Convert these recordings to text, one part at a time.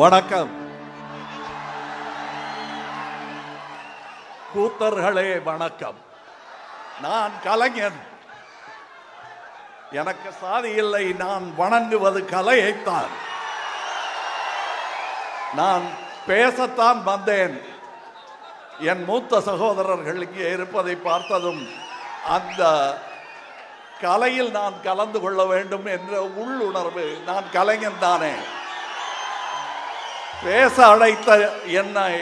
வணக்கம். கூத்தர்களே வணக்கம். நான் கலைஞன். எனக்கு சாதி இல்லை. நான் வணங்குவது கலையைத்தான். நான் பேசத்தான் வந்தேன். என் மூத்த சகோதரர்கள் இங்கே இருப்பதை பார்த்ததும் அந்த கலையில் நான் கலந்து கொள்ள வேண்டும் என்ற உள்ளுணர்வு. நான் கலைஞன் தானே. பேச அழைத்த என்னை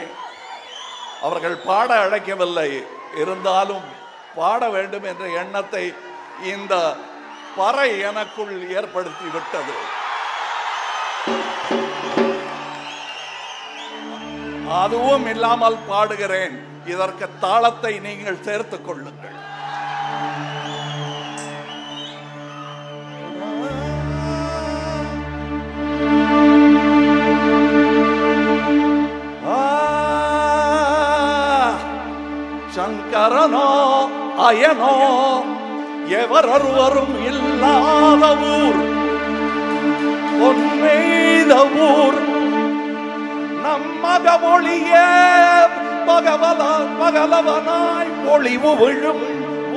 அவர்கள் பாட அழைக்கவில்லை. இருந்தாலும் பாட வேண்டும் என்ற எண்ணத்தை இந்த பறை எனக்குள் ஏற்படுத்தி விட்டது. அதுவும் இல்லாமல் பாடுகிறேன். இதற்கு தாளத்தை நீங்கள் சேர்த்துக் கொள்ளுங்கள். சங்கரனோ அயனோ எவரொருவரும் இல்லாத ஊர், பொன்மெய்த ஊர், நம்மக ஒளியே பகலவனாய் பொழிவு விழும்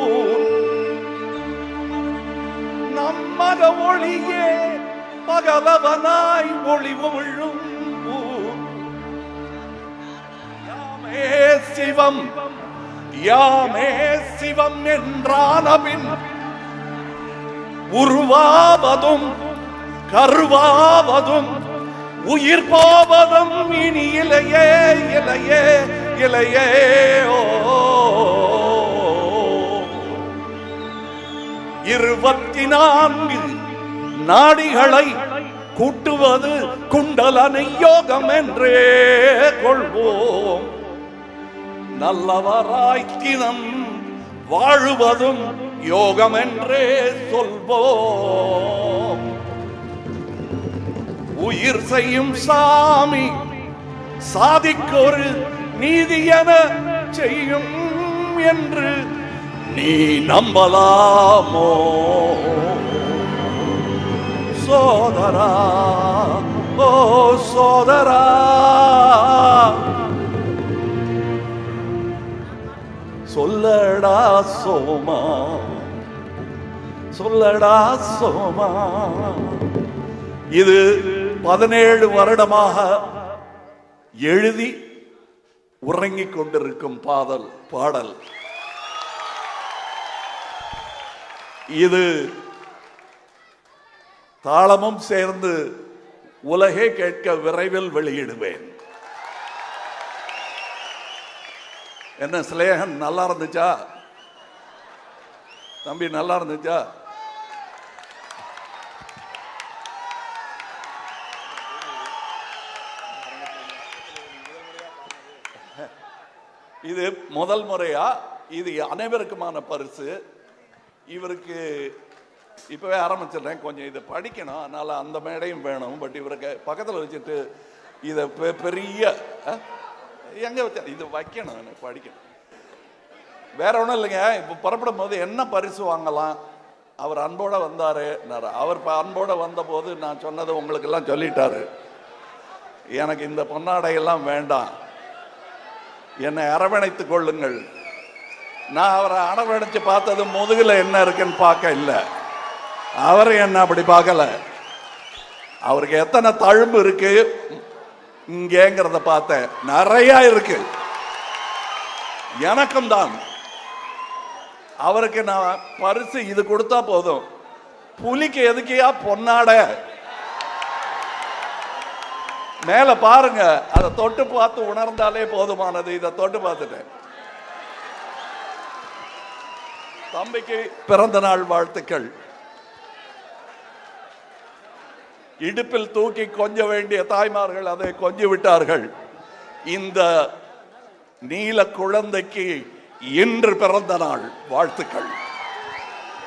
ஊர், நம்மக ஒளியே பகலவனாய் பொழிவு விழும் ஊர். யாமே சிவம் யாமே சிவம் என்றானபின் உருவாவதும் கருவாவதும் உயிர் போவதும் இனி இலையே இலையே இலையே. ஓ 24 நாடிகளை கூட்டுவது குண்டலனை யோகம் என்றே கொள்வோம். நல்லவராய் தினம் வாழுவதும் யோகம் என்றே சொல்வோம். உயிர் செய்யும் சாமி சாதிக்கொரு நீதி என செய்யும் என்று நீ நம்பலாமோ சோதரா? ஓ சோதரா, சொல்லடா சோமா, சொல்லடா சோமா. இது 17 வருடமாக எழுதி உறங்கிக் கொண்டிருக்கும் பாடல். இது தாளமும் சேர்ந்து உலகே கேட்க விரைவில் வெளியிடுவேன். என்ன சிலேகன், நல்லா இருந்துச்சா தம்பி? நல்லா இருந்துச்சா? இது முதல் முறையா? இது அனைவருக்குமான பரிசு. இவருக்கு இப்பவே ஆரம்பிச்சிடுறேன். கொஞ்சம் இதை படிக்கணும், அதனால அந்த மேடையும் வேணும். பட் இவருக்கு பக்கத்தில் வச்சுட்டு இதை பெரிய எங்க வச்ச இது வைக்கணும், எனக்கு படிக்கணும். வேற ஒன்றும் இல்லைங்க. இப்போ புறப்படும் போது என்ன பரிசு வாங்கலாம்? அவர் அன்போட வந்தாரு. அவர் அன்போட வந்த போது நான் சொன்னதை உங்களுக்கு எல்லாம் சொல்லிட்டாரு. எனக்கு இந்த பொன்னாடையெல்லாம் வேண்டாம், என்னை அரவணைத்துக் கொள்ளுங்கள். நான் அவரை அரவணைச்சு பார்த்தது முதுகுல என்ன இருக்குன்னு பார்க்க இல்லை. அவரு என்ன அப்படி பார்க்கல. அவருக்கு எத்தனை தழும்பு இருக்கு இங்கேங்கிறத பார்த்தேன். நிறைய இருக்கு. எனக்கும் தான். அவருக்கு நான் பரிசு இது கொடுத்தா போதும். புலிக்கு எதுக்கியா பொன்னாட? மேல பாருங்க, அதை தொட்டு பார்த்து உணர்ந்தாலே போதுமானது. இதை தொட்டு பார்த்துட்டேன். தம்பிக்கு பிறந்த நாள் வாழ்த்துக்கள். இடுப்பில் தூக்கி கொஞ்ச வேண்டிய தாய்மார்கள் அதை கொஞ்சி விட்டார்கள். இந்த நீல குழந்தைக்கு இன்று பிறந்த நாள் வாழ்த்துக்கள்.